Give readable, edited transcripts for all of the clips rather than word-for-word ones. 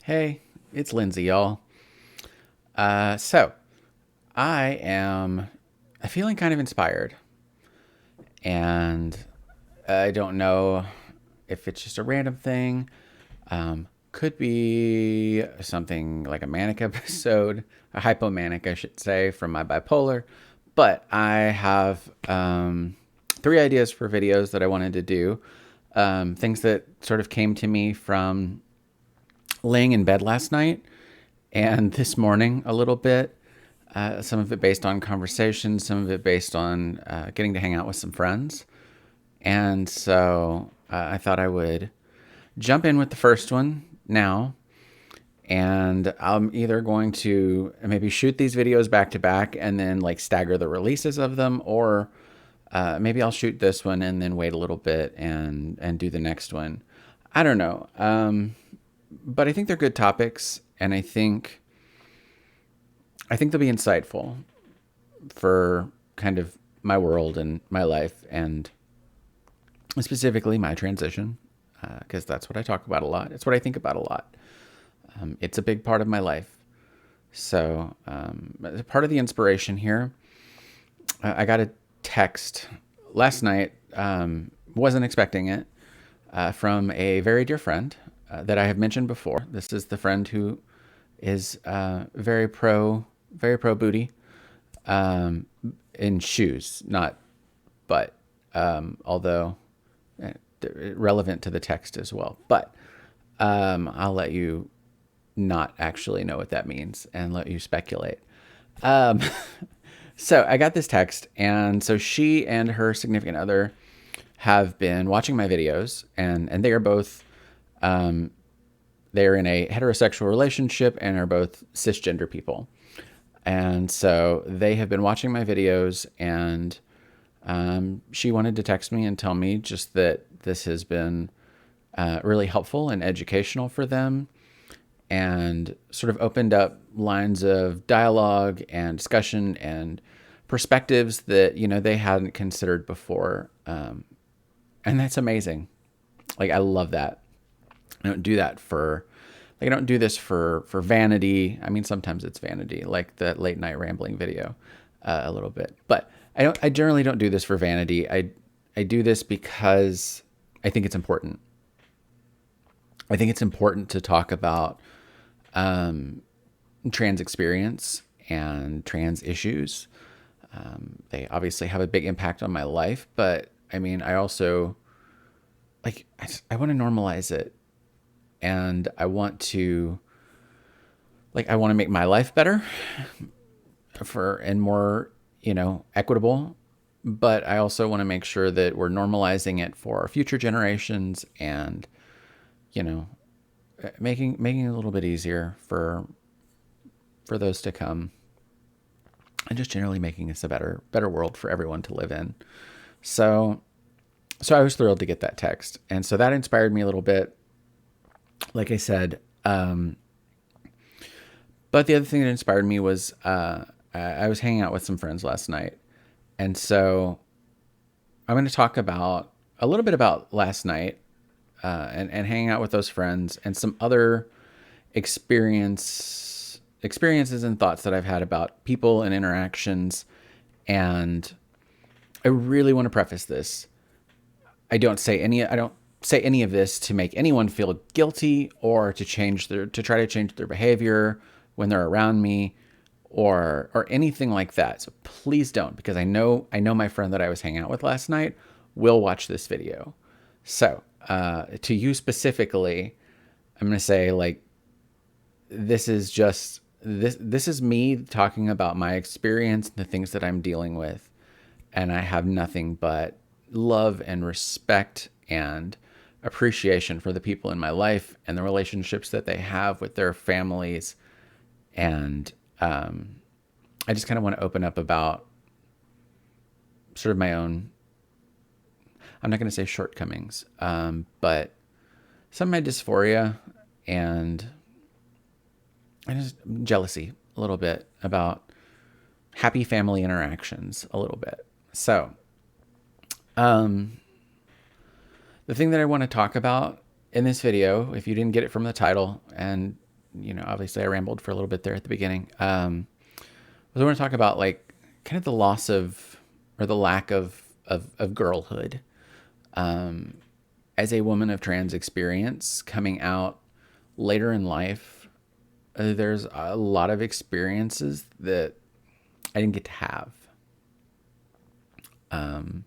Hey, it's Lindsay, y'all. So I am feeling kind of inspired, and I don't know if it's just a random thing. Could be something like a manic episode, a hypomanic, I should say, from my bipolar. But I have three ideas for videos that I wanted to do. Things that sort of came to me from laying in bed last night and this morning a little bit. Some of it based on conversation, some of it based on getting to hang out with some friends. And so I thought I would jump in with the first one now. And I'm either going to maybe shoot these videos back to back and then like stagger the releases of them, or maybe I'll shoot this one and then wait a little bit and do the next one. I don't know. But I think they're good topics, and I think they'll be insightful for kind of my world and my life, and specifically my transition, because that's what I talk about a lot. It's what I think about a lot. It's a big part of my life. So, part of the inspiration here, I got a text last night, wasn't expecting it, from a very dear friend that I have mentioned before. This is the friend who is very pro booty, um, in shoes, not butt, although eh, relevant to the text as well. But I'll let you not actually know what that means and let you speculate. Um, so I got this text, and so she and her significant other have been watching my videos, and they are both they're in a heterosexual relationship and are both cisgender people. And so they have been watching my videos, and she wanted to text me and tell me just that this has been really helpful and educational for them, and sort of opened up lines of dialogue and discussion and perspectives that they hadn't considered before, and that's amazing. Like, I love that. I don't do that for like I don't do this for vanity. I mean, sometimes it's vanity, like the late night rambling video, a little bit. But I generally don't do this for vanity. I do this because I think it's important. I think it's important to talk about trans experience and trans issues. They obviously have a big impact on my life, but I mean, I also I want to normalize it, and I want to make my life better for and more, equitable. But I also want to make sure that we're normalizing it for our future generations, and you know, making it a little bit easier for those to come, and just generally making us a better world for everyone to live in. So I was thrilled to get that text, and so that inspired me a little bit. Like I said, but the other thing that inspired me was I was hanging out with some friends last night, and so I'm going to talk about a little bit about last night, and hanging out with those friends, and some other experiences and thoughts that I've had about people and interactions. And I really want to preface this. I don't say any of this to make anyone feel guilty, or to try to change their behavior when they're around me, or anything like that. So please don't, because I know my friend that I was hanging out with last night will watch this video. So to you specifically, I'm going to say, like, this is just this is me talking about my experience, the things that I'm dealing with, and I have nothing but love and respect and appreciation for the people in my life and the relationships that they have with their families. And I just kind of want to open up about sort of my own, I'm not going to say shortcomings, but some of my dysphoria, and just jealousy a little bit about happy family interactions a little bit. So the thing that I want to talk about in this video, if you didn't get it from the title, and obviously I rambled for a little bit there at the beginning. I want to talk about like kind of the loss of, or the lack of girlhood. As a woman of trans experience coming out later in life, there's a lot of experiences that I didn't get to have. Um,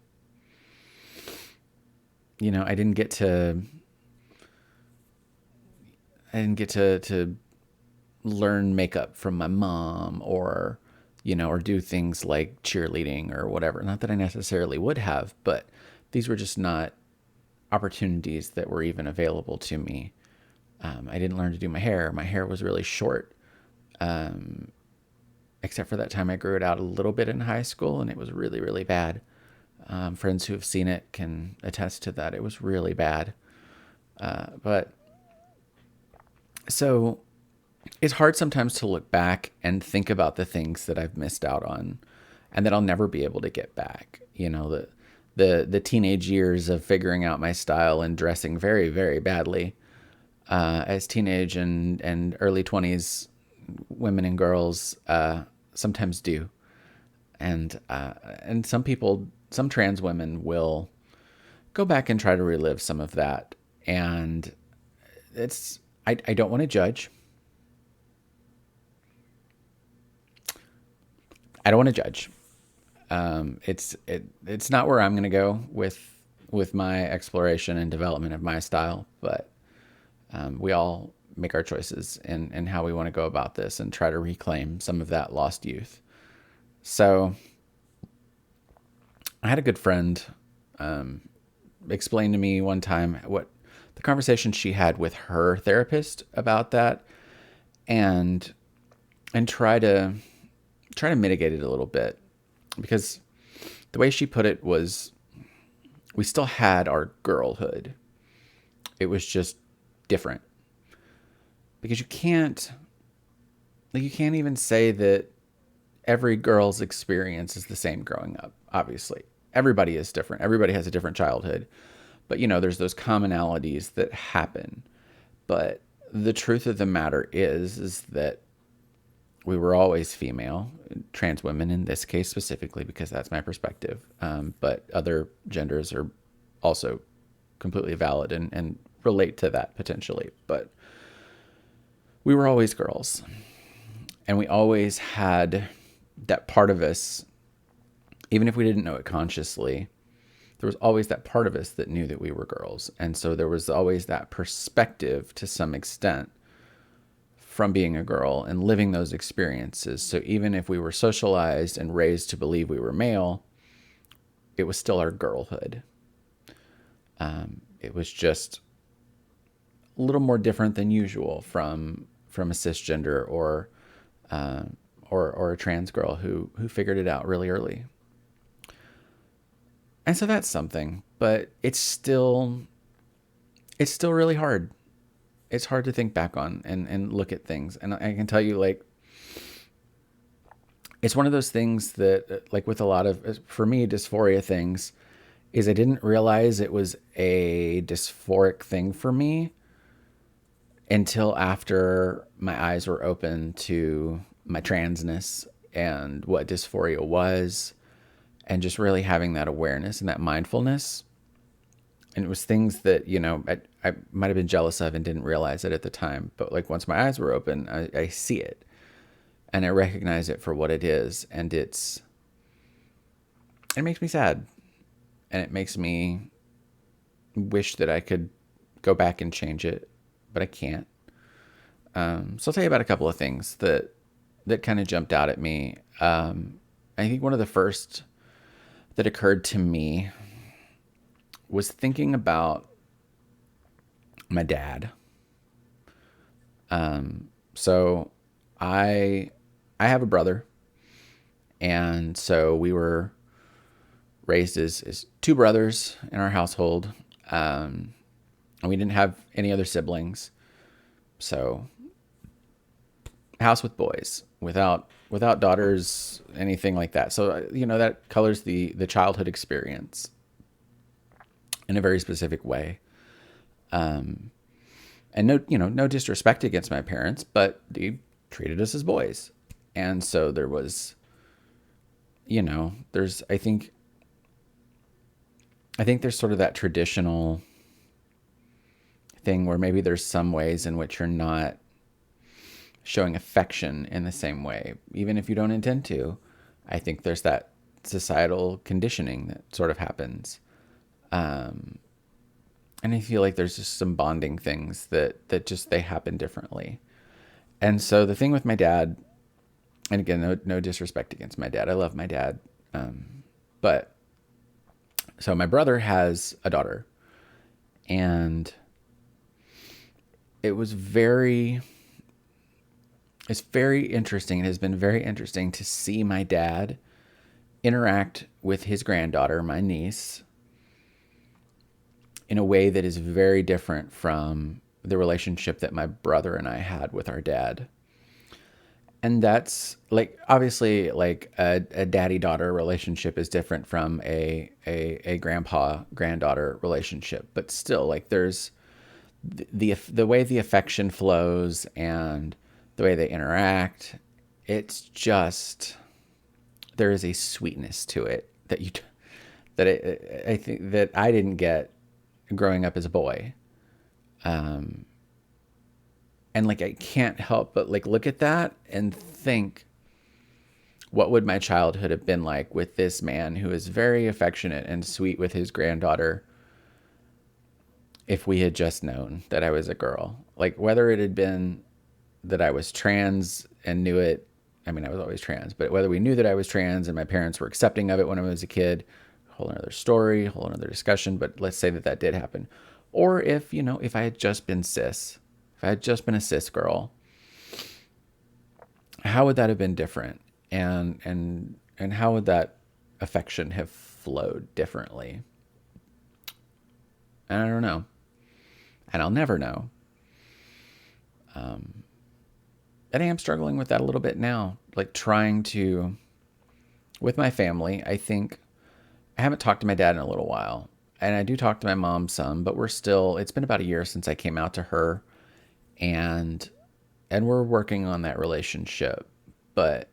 I didn't get to, to learn makeup from my mom, or or do things like cheerleading or whatever. Not that I necessarily would have, but these were just not opportunities that were even available to me. I didn't learn to do my hair. My hair was really short, except for that time I grew it out a little bit in high school, and it was really, really bad. Friends who have seen it can attest to that. It was really bad. But so it's hard sometimes to look back and think about the things that I've missed out on and that I'll never be able to get back. The teenage years of figuring out my style and dressing very, very badly, as teenage and early 20s women and girls sometimes do. And some trans women will go back and try to relive some of that. And I don't want to judge. I don't want to judge. It's not where I'm going to go with my exploration and development of my style, but we all make our choices in how we want to go about this and try to reclaim some of that lost youth. So I had a good friend explain to me one time what the conversation she had with her therapist about that, and try to mitigate it a little bit, because the way she put it was, we still had our girlhood. It was just different, because you can't even say that every girl's experience is the same growing up. Obviously, everybody is different. Everybody has a different childhood, but there's those commonalities that happen. But the truth of the matter is that we were always female, trans women in this case specifically, because that's my perspective. But other genders are also completely valid and relate to that potentially. But we were always girls, and we always had that part of us, even if we didn't know it consciously, there was always that part of us that knew that we were girls. And so there was always that perspective to some extent from being a girl and living those experiences. So even if we were socialized and raised to believe we were male, it was still our girlhood. It was just a little more different than usual from a cisgender or a trans girl who figured it out really early. And so that's something, but it's still really hard. It's hard to think back on and look at things. And I can tell you, like, it's one of those things that, like with a lot of, for me, dysphoria things, is I didn't realize it was a dysphoric thing for me until after my eyes were open to my transness and what dysphoria was, and just really having that awareness and that mindfulness. And it was things that, I might have been jealous of and didn't realize it at the time. But like once my eyes were open, I see it and I recognize it for what it is. And it makes me sad, and it makes me wish that I could go back and change it, but I can't. So I'll tell you about a couple of things that kind of jumped out at me. I think one of the first that occurred to me was thinking about my dad. So I have a brother, and so we were raised as two brothers in our household, and we didn't have any other siblings. So house with boys, without daughters, anything like that. So that colors the childhood experience in a very specific way. And no disrespect against my parents, but they treated us as boys. And so there was, there's, I think there's sort of that traditional thing where maybe there's some ways in which you're not showing affection in the same way, even if you don't intend to. I think there's that societal conditioning that sort of happens. And I feel like there's just some bonding things that just they happen differently. And so the thing with my dad, and again, no disrespect against my dad. I love my dad. But so my brother has a daughter, and it was it's very interesting. It has been very interesting to see my dad interact with his granddaughter, my niece, in a way that is very different from the relationship that my brother and I had with our dad. And that's like, obviously, like a daddy daughter relationship is different from a grandpa granddaughter relationship, but still, like, there's the way the affection flows and the way they interact. It's just, there is a sweetness to it I think that I didn't get growing up as a boy. And like, I can't help but like look at that and think, what would my childhood have been like with this man who is very affectionate and sweet with his granddaughter, if we had just known that I was a girl? Like, whether it had been that I was trans and knew it. I mean, I was always trans, but whether we knew that I was trans and my parents were accepting of it when I was a kid, whole another story, whole another discussion. But let's say that did happen. Or if I had just been cis, if I had just been a cis girl, how would that have been different? And how would that affection have flowed differently? And I don't know. And I'll never know. And I am struggling with that a little bit now, like trying to, with my family. I think I haven't talked to my dad in a little while, and I do talk to my mom some, but it's been about a year since I came out to her, and we're working on that relationship. But,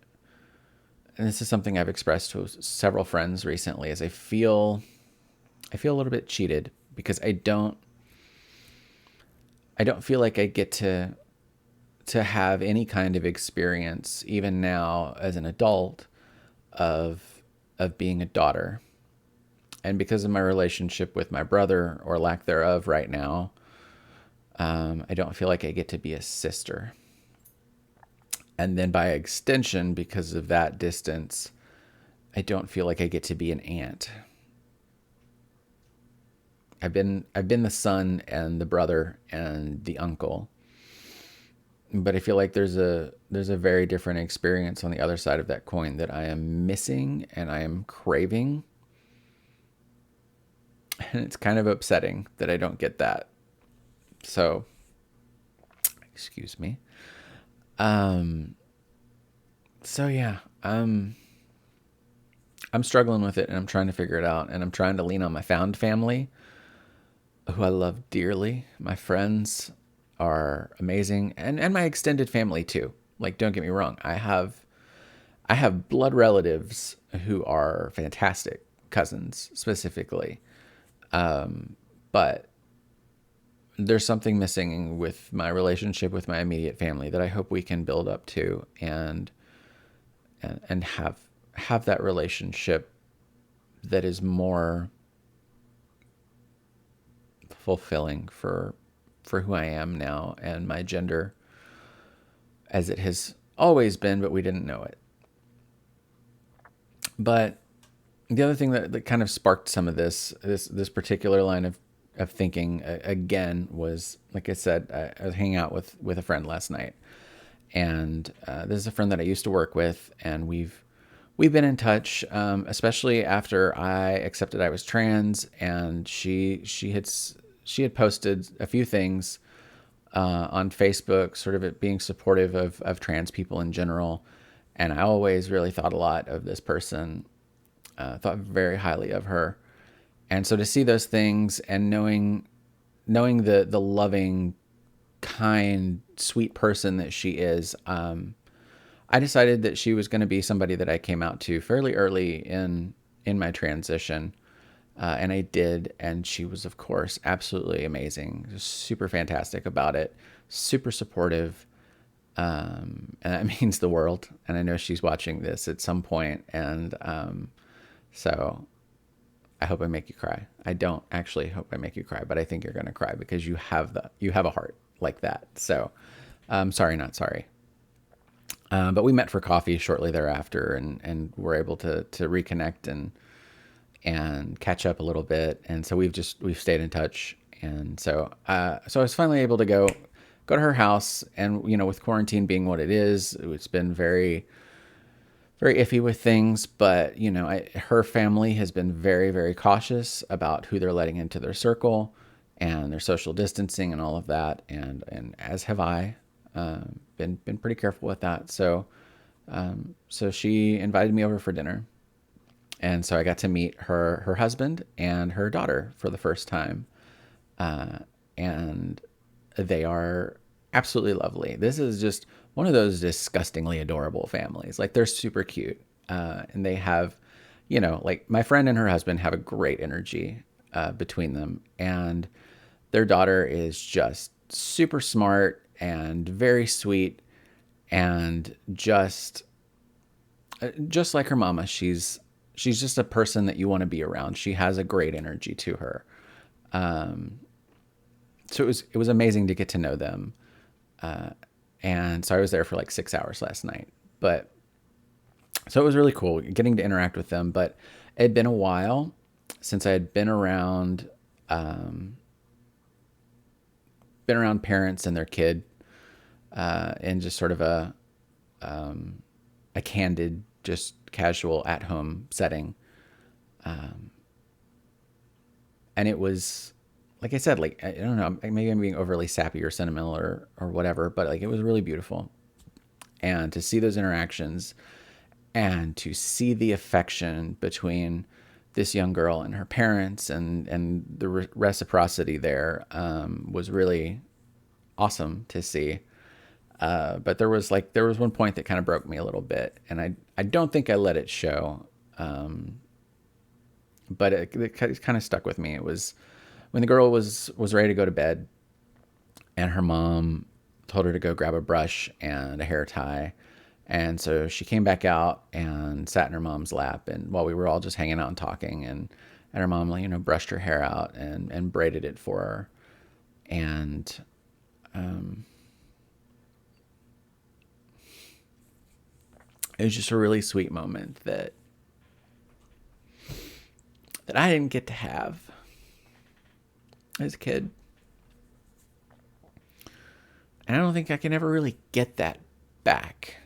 and this is something I've expressed to several friends recently, is I feel a little bit cheated because I don't feel like I get to have any kind of experience, even now as an adult, of being a daughter. And because of my relationship with my brother, or lack thereof right now, I don't feel like I get to be a sister. And then by extension, because of that distance, I don't feel like I get to be an aunt. I've been the son and the brother and the uncle, but I feel like there's a very different experience on the other side of that coin that I am missing and I am craving. And it's kind of upsetting that I don't get that. So, excuse me. So yeah, I'm struggling with it, and I'm trying to figure it out, and I'm trying to lean on my found family, who I love dearly. My friends are amazing, and my extended family too. Like, don't get me wrong, I have blood relatives who are fantastic, cousins specifically. But there's something missing with my relationship with my immediate family that I hope we can build up to, and have that relationship that is more fulfilling for who I am now and my gender, as it has always been, but we didn't know it. But the other thing that kind of sparked some of this particular line of thinking, again, was, like I said, I was hanging out with a friend last night, and this is a friend that I used to work with, and we've been in touch, especially after I accepted I was trans, and she had posted a few things on Facebook, sort of it being supportive of trans people in general. And I always really thought a lot of this person, thought very highly of her. And so to see those things, and knowing the loving kind, sweet person that she is, I decided that she was going to be somebody that I came out to fairly early in my transition. And I did, and she was, of course, absolutely amazing, just super fantastic about it, super supportive, and that means the world. And I know she's watching this at some point, and so I hope I make you cry. I don't actually hope I make you cry, but I think you're gonna cry because you have a heart like that. So, sorry, not sorry. But we met for coffee shortly thereafter, and were able to reconnect and catch up a little bit. And so we've stayed in touch. And so I was finally able to go to her house. And with quarantine being what it is, it's been very very iffy with things. But her family has been very very cautious about who they're letting into their circle and their social distancing and all of that. And as have I. Been pretty careful with that. So she invited me over for dinner, and so I got to meet her husband and her daughter for the first time, and they are absolutely lovely. This is just one of those disgustingly adorable families. Like, they're super cute, and they have, like, my friend and her husband have a great energy between them, and their daughter is just super smart and very sweet, and just like her mama. She's just a person that you want to be around. She has a great energy to her. So it was amazing to get to know them. And so I was there for like 6 hours last night. But so it was really cool getting to interact with them. But it had been a while since I had been around parents and their kid, in just sort of a candid, just casual at home setting. And it was, like I said, like, I don't know, maybe I'm being overly sappy or sentimental or whatever, but like, it was really beautiful. And to see those interactions and to see the affection between this young girl and her parents, and the reciprocity there, was really awesome to see. But there was one point that kind of broke me a little bit, and I don't think I let it show. But it kind of stuck with me. It was when the girl was ready to go to bed, and her mom told her to go grab a brush and a hair tie. And so she came back out and sat in her mom's lap, and while we were all just hanging out and talking, and her mom, brushed her hair out and braided it for her. And it was just a really sweet moment that I didn't get to have as a kid. And I don't think I can ever really get that back.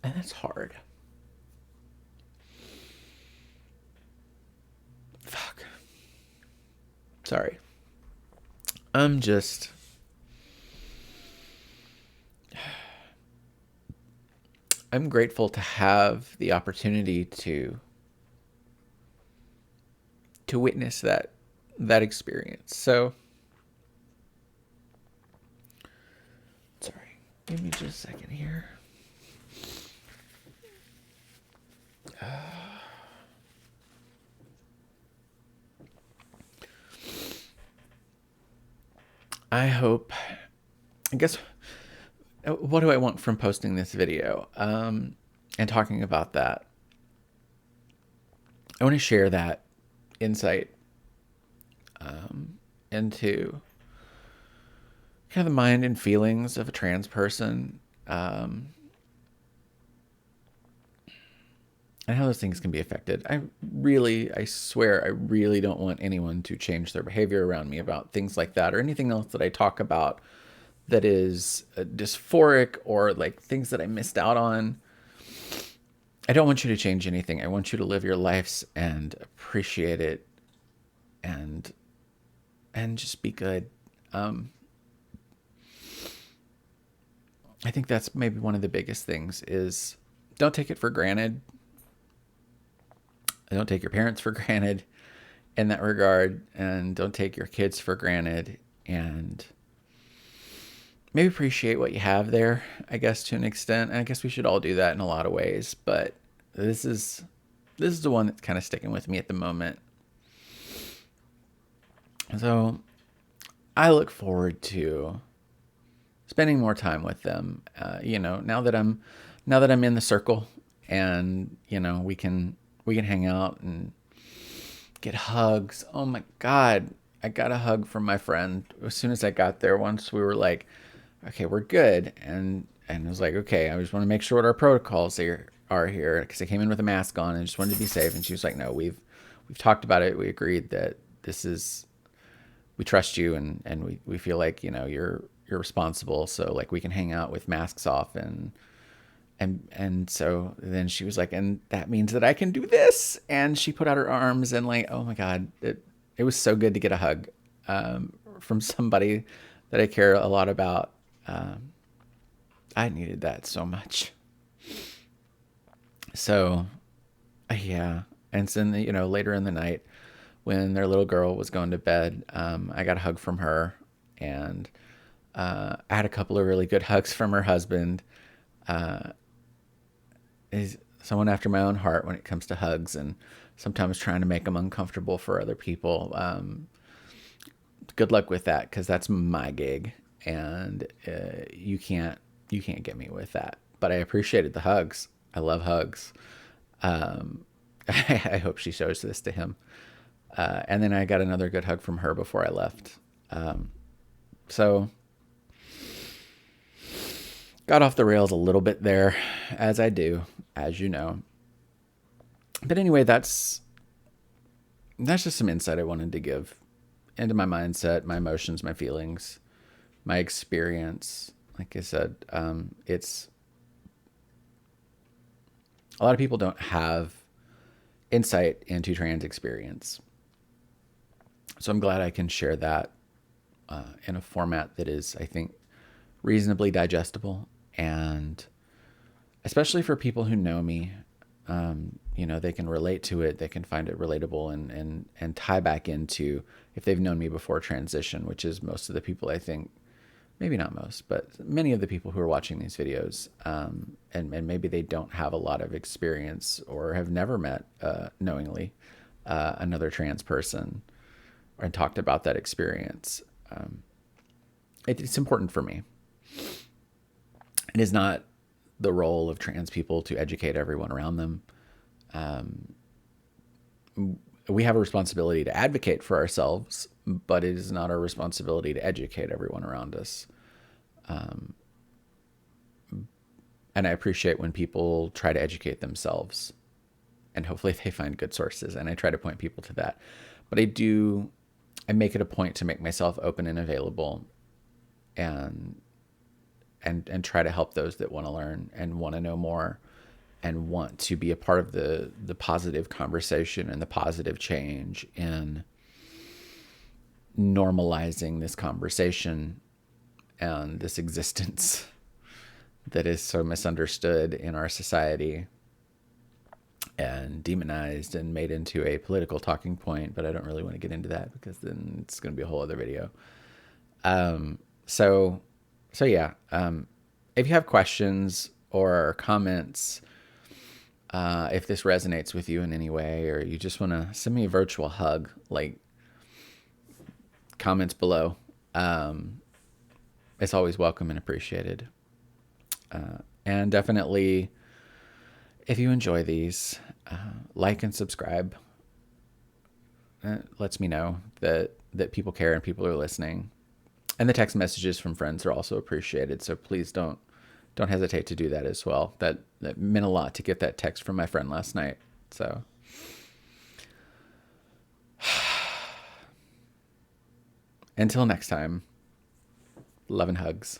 And that's hard. Fuck. Sorry. I'm grateful to have the opportunity to witness that experience. So, sorry, give me just a second here. I guess, what do I want from posting this video, and talking about that? I want to share that insight, into kind of the mind and feelings of a trans person, and how those things can be affected. I swear, I really don't want anyone to change their behavior around me about things like that, or anything else that I talk about that is dysphoric, or like things that I missed out on. I don't want you to change anything. I want you to live your lives and appreciate it, and just be good. I think that's maybe one of the biggest things is, don't take it for granted. Don't take your parents for granted. in that regard, and don't take your kids for granted, and maybe appreciate what you have there, I guess, to an extent. I guess we should all do that in a lot of ways, but this is the one that's kind of sticking with me at the moment. So I look forward to spending more time with them. Now that I'm in the circle, and we can hang out and get hugs. Oh my God, I got a hug from my friend as soon as I got there. Once we were like, okay, we're good, and I was like, okay, I just want to make sure what our protocols are here, because I came in with a mask on and just wanted to be safe. And she was like, no, we've talked about it. We agreed that we trust you, and we feel like you're responsible, so like we can hang out with masks off. And so then she was like, and that means that I can do this. And she put out her arms, and like, oh my God, it was so good to get a hug from somebody that I care a lot about. I needed that so much. So yeah. And then, later in the night, when their little girl was going to bed, I got a hug from her, and I had a couple of really good hugs from her husband. He's someone after my own heart when it comes to hugs, and sometimes trying to make them uncomfortable for other people. Good luck with that, because that's my gig, and you can't get me with that. But I appreciated the hugs. I love hugs. I hope she shows this to him. And then I got another good hug from her before I left. So got off the rails a little bit there, as I do, as you know. But anyway, that's just some insight I wanted to give into my mindset, my emotions, my feelings, my experience. Like I said, it's a lot of people don't have insight into trans experience. So I'm glad I can share that in a format that is, I think, reasonably digestible, and especially for people who know me, they can relate to it. They can find it relatable, and tie back into, if they've known me before transition, which is most of the people, I think, maybe not most, but many of the people who are watching these videos, and maybe they don't have a lot of experience or have never met knowingly another trans person and talked about that experience. It's important for me. It is not the role of trans people to educate everyone around them. We have a responsibility to advocate for ourselves, but it is not our responsibility to educate everyone around us. And I appreciate when people try to educate themselves, and hopefully they find good sources. And I try to point people to that. But I make it a point to make myself open and available, and try to help those that want to learn and want to know more and want to be a part of the positive conversation and the positive change in normalizing this conversation and this existence that is so misunderstood in our society and demonized and made into a political talking point. But I don't really want to get into that, because then it's going to be a whole other video. So yeah, if you have questions or comments, if this resonates with you in any way, or you just want to send me a virtual hug, like, comments below. It's always welcome and appreciated. And definitely, if you enjoy these, like and subscribe. It lets me know that people care and people are listening. And the text messages from friends are also appreciated. So please don't hesitate to do that as well. That meant a lot to get that text from my friend last night. So until next time, love and hugs.